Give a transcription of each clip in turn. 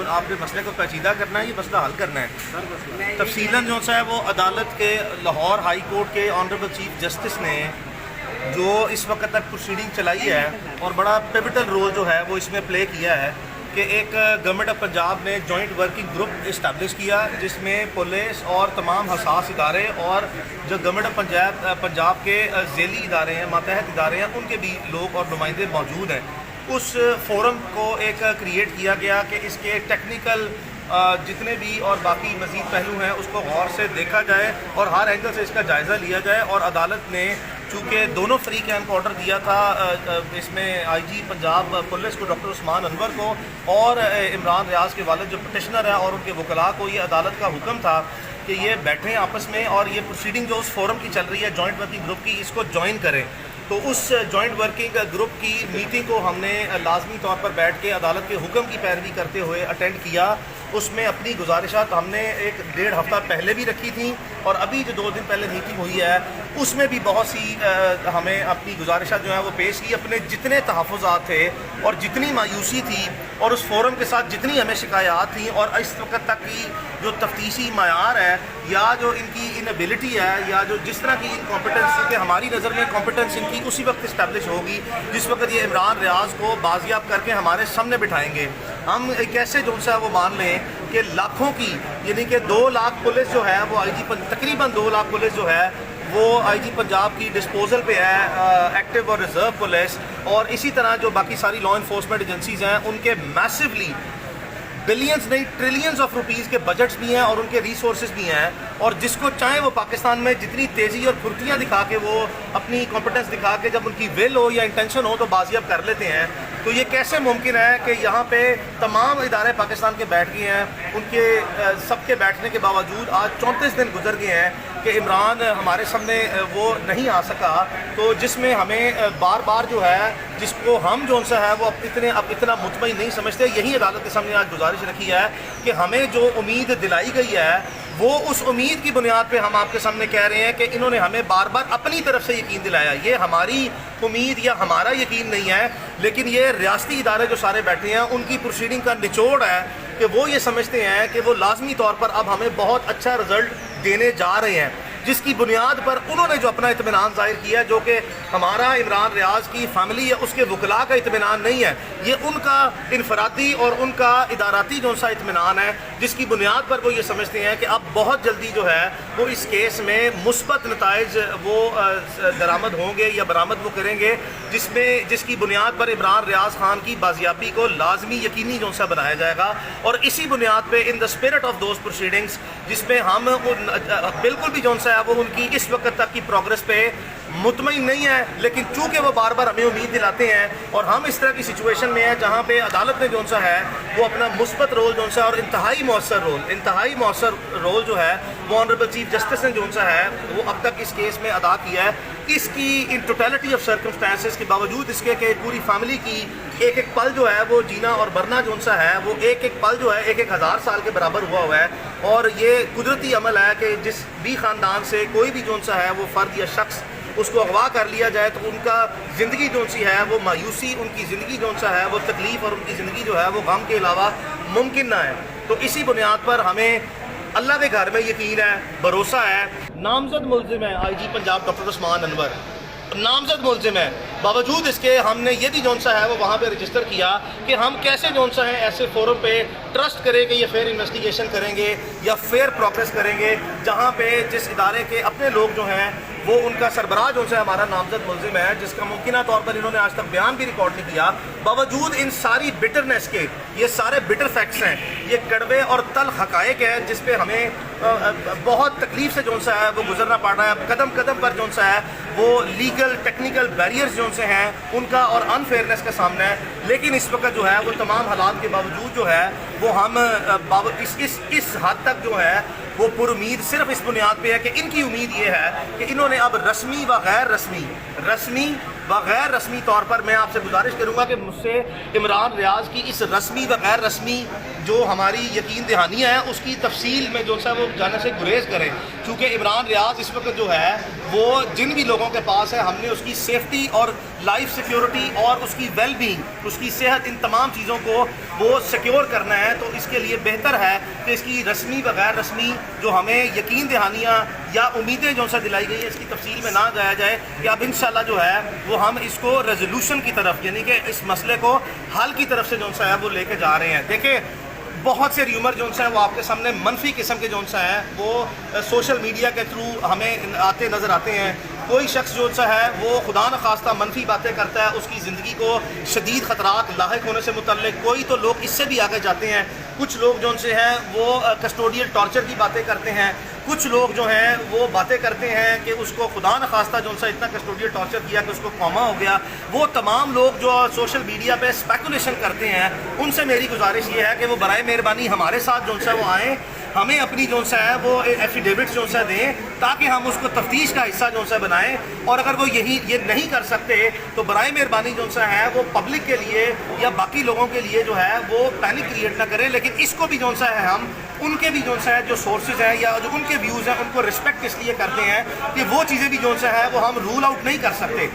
آپ نے مسئلے کو پیچیدہ کرنا ہے، یہ مسئلہ حل کرنا ہے تفصیلاً جو ہے وہ عدالت کے لاہور ہائی کورٹ کے آنریبل چیف جسٹس نے جو اس وقت تک پروسیڈنگ چلائی ہے اور بڑا پیوٹل رول جو ہے وہ اس میں پلے کیا ہے کہ ایک گورنمنٹ آف پنجاب نے جوائنٹ ورکنگ گروپ اسٹیبلش کیا جس میں پولیس اور تمام حساس ادارے اور جو گورنمنٹ آف پنجاب کے ذیلی ادارے ہیں، ماتحت ادارے ہیں، ان کے بھی لوگ اور نمائندے موجود ہیں۔ اس فورم کو ایک کریٹ کیا گیا کہ اس کے ٹیکنیکل جتنے بھی اور باقی مزید پہلو ہیں اس کو غور سے دیکھا جائے اور ہر اینگل سے اس کا جائزہ لیا جائے، اور عدالت نے چونکہ دونوں فریق کیمپ آرڈر دیا تھا اس میں آئی جی پنجاب پولیس کو ڈاکٹر عثمان انور کو اور عمران ریاض کے والد جو پٹیشنر ہے اور ان کے وکلاء کو یہ عدالت کا حکم تھا کہ یہ بیٹھیں آپس میں اور یہ پروسیڈنگ جو اس فورم کی چل رہی ہے جوائنٹ ورکنگ گروپ کی، اس کو جوائن کریں۔ تو اس جوائنٹ ورکنگ گروپ کی میٹنگ کو ہم نے لازمی طور پر بیٹھ کے عدالت کے حکم کی پیروی کرتے ہوئے اٹینڈ کیا۔ اس میں اپنی گزارشات ہم نے 1-1.5 ہفتہ پہلے بھی رکھی تھیں اور ابھی جو 2 دن پہلے میٹنگ ہوئی ہے اس میں بھی بہت سی ہمیں اپنی گزارشات جو ہیں وہ پیش کی، اپنے جتنے تحفظات تھے اور جتنی مایوسی تھی اور اس فورم کے ساتھ جتنی ہمیں شکایات تھیں اور اس وقت تک کی جو تفتیشی معیار ہے یا جو ان کی انیبلٹی ہے یا جو جس طرح کی انکمپیٹنس، کہ ہماری نظر میں کمپیٹنس ان کی اسی وقت اسٹیبلش ہوگی جس وقت یہ عمران ریاض کو بازیاب کر کے ہمارے سامنے بٹھائیں گے۔ ہم کیسے جو ہے وہ مان لیں کہ لاکھوں کی، یعنی کہ 2 لاکھ پولیس جو ہے وہ تقریباً 2 لاکھ پولیس جو ہے وہ آئی جی پنجاب کی ڈسپوزل پہ ہے، ایکٹیو اور ریزرو پولیس، اور اسی طرح جو باقی ساری لا انفورسمنٹ ایجنسیز ہیں ان کے میسیولی بلینز نہیں ٹریلینز آف روپیز کے بجٹس بھی ہیں اور ان کے ریسورسز بھی ہیں، اور جس کو چاہیں وہ پاکستان میں جتنی تیزی اور پھرتیاں دکھا کے وہ اپنی کمپیٹنس دکھا کے جب ان کی ول ہو یا انٹینشن ہو تو بازیاب کر لیتے ہیں۔ تو یہ کیسے ممکن ہے کہ یہاں پہ تمام ادارے پاکستان کے بیٹھ گئے ہیں، ان کے سب کے بیٹھنے کے باوجود آج 34 دن گزر گئے ہیں کہ عمران ہمارے سامنے وہ نہیں آ سکا، تو جس میں ہمیں بار بار جو ہے جس کو ہم جو ہے وہ اب اتنا مطمئن نہیں سمجھتے، یہی عدالت کے سامنے آج گزارش رکھی ہے کہ ہمیں جو امید دلائی گئی ہے وہ اس امید کی بنیاد پہ ہم آپ کے سامنے کہہ رہے ہیں کہ انہوں نے ہمیں بار بار اپنی طرف سے یقین دلایا۔ یہ ہماری امید یا ہمارا یقین نہیں ہے، لیکن یہ ریاستی ادارے جو سارے بیٹھے ہیں ان کی پروسیڈنگ کا نچوڑ ہے کہ وہ یہ سمجھتے ہیں کہ وہ لازمی طور پر اب ہمیں بہت اچھا رزلٹ دینے جا رہے ہیں، جس کی بنیاد پر انہوں نے جو اپنا اطمینان ظاہر کیا جو کہ ہمارا عمران ریاض کی فیملی یا اس کے وکلاء کا اطمینان نہیں ہے، یہ ان کا انفرادی اور ان کا اداراتی جو سا اطمینان ہے، جس کی بنیاد پر وہ یہ سمجھتے ہیں کہ اب بہت جلدی جو ہے وہ اس کیس میں مثبت نتائج وہ درآمد ہوں گے یا برآمد وہ کریں گے، جس کی بنیاد پر عمران ریاض خان کی بازیابی کو لازمی یقینی جو سا بنایا جائے گا، اور اسی بنیاد پہ in the spirit of those proceedings جس میں ہم بالکل بھی جو سا وہ ان کی اس وقت تک کی پروگرس پہ مطمئن نہیں ہے، لیکن چونکہ وہ بار بار ہمیں امید دلاتے ہیں اور ہم اس طرح کی سچویشن میں ہیں جہاں پہ عدالت نے جو سا ہے وہ اپنا مثبت رول جو سا اور انتہائی مؤثر رول جو ہے وہ آنریبل چیف جسٹس نے جو سا ہے وہ اب تک اس کیس میں ادا کیا ہے۔ اس کی ان ٹوٹیلٹی آف سرکمسٹانسز کے باوجود اس کے کہ پوری فیملی کی ایک پل جو ہے وہ جینا اور مرنا جو سا ہے وہ ایک پل جو ہے 1000 سال کے برابر ہوا ہے، اور یہ قدرتی عمل ہے کہ جس بھی خاندان سے کوئی بھی جو سا ہے وہ فرد یا شخص اس کو اغوا کر لیا جائے تو ان کا زندگی جو سی ہے وہ مایوسی، ان کی زندگی جو سا ہے وہ تکلیف اور ان کی زندگی جو ہے وہ غم کے علاوہ ممکن نہ ہے۔ تو اسی بنیاد پر ہمیں اللہ کے گھر میں یقین ہے، بھروسہ ہے۔ نامزد ملزم ہے آئی جی پنجاب ڈاکٹر عثمان انور، نامزد ملزم ہے، باوجود اس کے ہم نے یہ بھی جون سا ہے وہ وہاں پہ رجسٹر کیا کہ ہم کیسے جون سا ہے ایسے فورم پہ ٹرسٹ کریں کہ یہ فیئر انویسٹیگیشن کریں گے یا فیئر پروگریس کریں گے، جہاں پہ جس ادارے کے اپنے لوگ جو ہیں وہ ان کا سربراہ جو ہے ہمارا نامزد ملزم ہے، جس کا ممکنہ طور پر انہوں نے آج تک بیان بھی ریکارڈ نہیں کیا، باوجود ان ساری بٹرنس کے، یہ سارے بٹر فیکٹس ہیں، یہ کڑوے اور تلخ حقائق ہیں جس پہ ہمیں بہت تکلیف سے جو سا ہے وہ گزرنا پڑ رہا ہے، قدم قدم پر جو سا ہے وہ لیگل ٹیکنیکل بیریئرز جو سے ہیں ان کا اور انفیئرنیس کا سامنا ہے، لیکن اس وقت جو ہے وہ تمام حالات کے باوجود جو ہے وہ ہم اس حد تک جو ہے وہ پر امید صرف اس بنیاد پہ ہے کہ ان کی امید یہ ہے کہ انہوں نے اب رسمی و غیر رسمی طور پر، میں آپ سے گزارش کروں گا کہ مجھ سے عمران ریاض کی اس رسمی و غیر رسمی جو ہماری یقین دہانیاں ہیں اس کی تفصیل میں جو ہے وہ جانے سے گریز کریں، کیونکہ عمران ریاض اس وقت جو ہے وہ جن بھی لوگوں کے پاس ہے ہم نے اس کی سیفٹی اور لائف سیکیورٹی اور اس کی ویل بینگ، اس کی صحت، ان تمام چیزوں کو وہ سیکیور کرنا ہے، تو اس کے لیے بہتر ہے کہ اس کی رسمی بغیر رسمی جو ہمیں یقین دہانیاں یا امیدیں جو سے دلائی گئی ہے اس کی تفصیل میں نہ جایا جائے کہ اب انشاءاللہ جو ہے وہ ہم اس کو ریزولوشن کی طرف، یعنی کہ اس مسئلے کو حل کی طرف سے جو ہے وہ لے کے جا رہے ہیں۔ دیکھیں بہت سے ریومر جو ہے وہ آپ کے سامنے منفی قسم کے جو ہے وہ سوشل میڈیا کے تھرو ہمیں آتے نظر آتے ہیں۔ کوئی شخص جو ہے وہ خدا نخواستہ منفی باتیں کرتا ہے، اس کی زندگی کو شدید خطرات لاحق ہونے سے متعلق، کوئی تو لوگ اس سے بھی آگے جاتے ہیں، کچھ لوگ جو سے ہیں وہ کسٹوڈیل ٹارچر کی باتیں کرتے ہیں، کچھ لوگ جو ہیں وہ باتیں کرتے ہیں کہ اس کو خدا نخواستہ جو سا اتنا کسٹوڈیل ٹارچر کیا کہ اس کو کوما ہو گیا۔ وہ تمام لوگ جو سوشل میڈیا پہ اسپیکولیشن کرتے ہیں، ان سے میری گزارش یہ ہے کہ وہ برائے مہربانی ہمارے ساتھ جو سا وہ آئیں، ہمیں اپنی جو سا ہے وہ ایفیڈیوٹ جو سا دیں تاکہ ہم اس کو تفتیش کا حصہ جو سا بنائیں، اور اگر وہ یہ نہیں کر سکتے تو برائے مہربانی جو سا ہے وہ پبلک کے لیے یا باقی لوگوں کے لیے جو ہے وہ پینک کریٹ نہ کریں، لیکن اس کو بھی جو سا ہے ہم ان کے بھی جو ہے جو سورسز ہیں یا جو ان کے ویوز ہیں ان کو رسپیکٹ اس لیے کرتے ہیں کہ وہ چیزیں بھی جو ہے وہ ہم رول آؤٹ نہیں کر سکتے،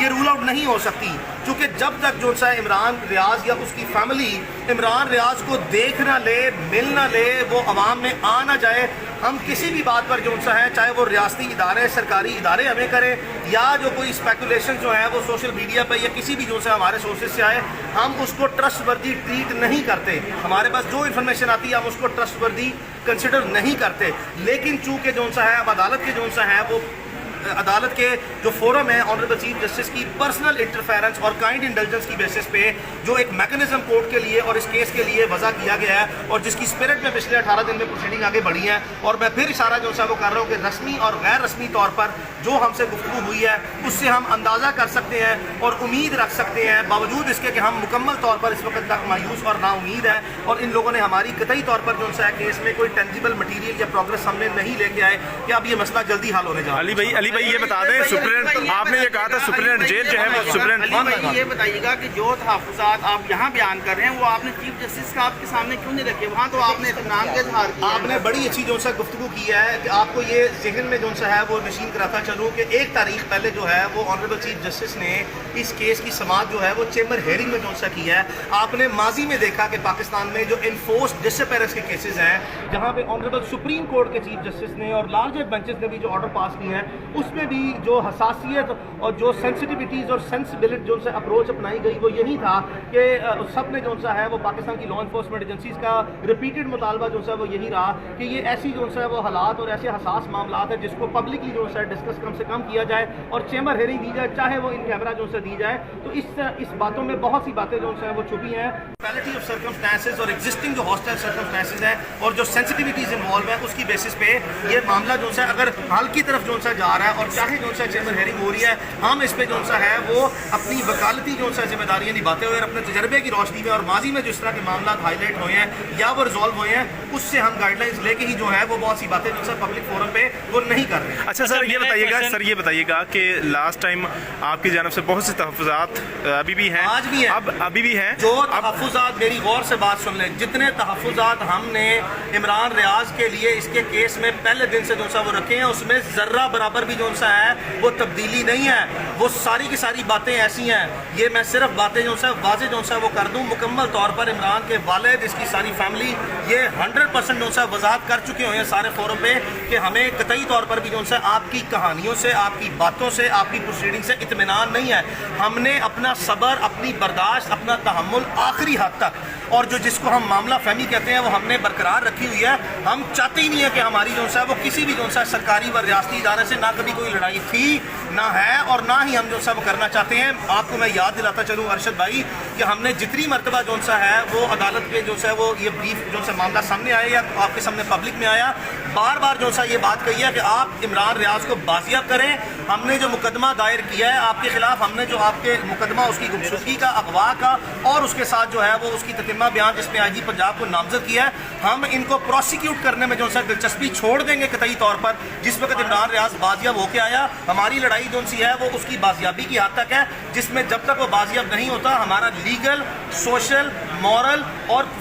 یہ رول آؤٹ نہیں ہو سکتی، کیونکہ جب تک جو ہے عمران ریاض یا اس کی فیملی عمران ریاض کو دیکھ نہ لے، مل نہ لے، وہ عوام میں آ نہ جائے، ہم کسی بھی بات پر جو ہے چاہے وہ ریاستی ادارے، سرکاری ادارے ہمیں کریں یا جو کوئی اسپیکولیشن جو ہے وہ سوشل میڈیا پہ یا کسی بھی جو ہے ہمارے سورسز سے آئے، ہم اس کو ٹرسٹ وردی ٹریٹ نہیں کرتے۔ ہمارے پاس جو انفارمیشن آتی ہے ہم اس کو ٹرسٹ وردی کنسیڈر نہیں کرتے، لیکن چونکہ جو ہے اب عدالت کے جو ہے وہ عدالت کے جو فورم ہے آنریبل چیف جسٹس کی پرسنل انٹرفیرنس اور کائنڈ انڈلجنس کی بیسس پہ جو ایک میکنزم کورٹ کے لیے اور اس کیس کے لیے وضع کیا گیا ہے اور جس کی اسپرٹ میں پچھلے 18 دن میں پروسیڈنگ آگے بڑھی ہے، اور میں پھر اشارہ جو ہے وہ کر رہا ہوں کہ رسمی اور غیر رسمی طور پر جو ہم سے گفتگو ہوئی ہے اس سے ہم اندازہ کر سکتے ہیں اور امید رکھ سکتے ہیں، باوجود اس کے کہ ہم مکمل طور پر اس وقت تک مایوس اور نا امید ہیں، اور ان لوگوں نے ہماری قطعی طور پر جو ہے کیس میں کوئی ٹینجیبل مٹیریل یا پروگرس ہم نے نہیں لے کے آئے کہ اب یہ مسئلہ جلدی حل ہونے جا رہا ہے۔ علی بھائی یہ بتا دیں، سپرنٹ آپ نے یہ کہا تھا سپرنٹ جیل جو ہے وہ سپرنٹ، یہ بتائیے گا کہ جو تحفظات آپ یہاں بیان کر رہے ہیں وہ آپ نے چیف جسٹس کا آپ کے سامنے کیوں نہیں رکھے؟ وہاں تو آپ نے اطمینان کا اظہار کیا، آپ نے بڑی اچھی جو سا گفتگو کی ہے کہ آپ کو یہ ذہن میں جو سا ہے وہ نشین کراتا چلوں کہ 1 تاریخ پہلے جو ہے وہ آنریبل چیف جسٹس نے اس کیس کی سماعت جو ہے وہ چیمبر ہیئرنگ میں جو سا کی ہے۔ آپ نے ماضی میں دیکھا کہ پاکستان میں جو انفورسڈ ڈس اپیئرنس کے کیسز ہیں جہاں پہ آنریبل سپریم کورٹ کے چیف جسٹس نے اور لارجر بینچز نے بھی جو آرڈر پاس کیے ہیں اس میں بھی جو حساسیت اور جو سینسٹیوٹیز اور سینسبلٹی جو سے اپروچ اپنائی گئی وہ یہی تھا کہ سب نے جو سا ہے وہ پاکستان کی لا انفورسمنٹ ایجنسیز کا ریپیٹڈ مطالبہ جو سا وہ یہی رہا کہ یہ ایسی جو سا وہ حالات اور ایسے حساس معاملات ہیں جس کو پبلکلی جو سا ڈسکس کم سے کم کیا جائے اور چیمبر ہیئرنگ دی جائے، چاہے وہ ان کیمرہ جو سا دی جائے۔ تو اس باتوں میں بہت سی باتیں جو ہیں وہ چھپی ہیں، پیلٹی آف سرکمسٹانسز اور ایگزسٹنگ جو ہاسٹائل سرکمسٹانسز ہیں اور جو سینسٹیوٹیز انوالو ہیں اس کی بیسس پہ یہ معاملہ جو سا اگر حل کی طرف جو سا جا رہا ہے اور چاہے جو سا چیمبر ہیئرنگ ہو رہی ہے، ہم اس پہ جو سا ہے وہ اپنی وکالتی جو سا ذمہ داریاں نبھاتے ہوئے اور اپنے تجربے کی روشنی میں اور ماضی میں جس طرح کے معاملات ہائی لائٹ ہوئے ہیں یا وہ ریزالو ہوئے ہیں اس سے ہم گائیڈ لائنس لے کے ہی جو ہے وہ بہت سی باتیں جو سا پبلک فورم پہ وہ نہیں کر رہے ہیں۔ اچھا سر یہ بتائیے گا کہ لاسٹ ٹائم آپ کی جانب سے بہت سے تحفظات ابھی بھی ہیں، آج بھی ہیں، ابھی بھی ہیں، جو تحفظات میری غور سے بات سن لیں، جتنے تحفظات ہم نے عمران ریاض کے لیے اس کے کیس میں پہلے دن سے جو سا وہ رکھے ہیں اس میں ذرہ برابر بھی جو سا ہے وہ تبدیلی نہیں ہے، وہ ساری کی ساری باتیں ایسی ہیں۔ یہ میں صرف باتیں جو سا واضح جو سا وہ کر دوں، مکمل طور پر عمران کے والد، اس کی ساری فیملی یہ 100% جو سا وضاحت کر چکے ہوئے ہیں سارے فورم پہ کہ ہمیں قطعی طور پر بھی جو سا آپ کی کہانیوں سے، آپ کی باتوں سے، آپ کی پروسیڈنگ سے اطمینان نہیں ہے۔ ہم نے اپنا صبر، اپنی برداشت، اپنا تحمل آخری حد تک اور جو جس کو ہم معاملہ فہمی کہتے ہیں وہ ہم نے برقرار رکھی ہوئی ہے۔ ہم چاہتے ہی نہیں ہے کہ ہماری جو سا وہ کسی بھی جو سا سرکاری و ریاستی ادارے سے نہ کبھی کوئی لڑائی تھی، نہ ہے، اور نہ ہی ہم جو سا وہ کرنا چاہتے ہیں۔ آپ کو میں یاد دلاتا چلوں ارشد بھائی کہ ہم نے جتنی مرتبہ جو سا ہے وہ عدالت کے جو سا وہ یہ بریف جو سا معاملہ سامنے آیا یا آپ کے سامنے پبلک میں آیا، بار بار جو سا یہ بات کہی ہے کہ آپ عمران ریاض کو بازیاب کریں۔ ہم نے جو مقدمہ دائر کیا ہے آپ کے خلاف، ہم نے جو آپ کے مقدمہ اس کی گمشدگی کا، اغوا کا اور اس کے ساتھ جو ہے وہ اس کی تتمہ بیان جس میں آئی جی پنجاب کو نامزد کیا ہے، ہم ان کو پروسیکیوٹ کرنے میں جو سا دلچسپی چھوڑ دیں گے قطعی طور پر۔ جس وقت عمران ریاض بازیاب ہو کے آیا، ہماری لڑائی جو سی ہے وہ اس کی بازیابی کی حد تک ہے، جس میں جب تک وہ بازیاب نہیں ہوتا ہمارا لیگل، سوشل، مورل اور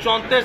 34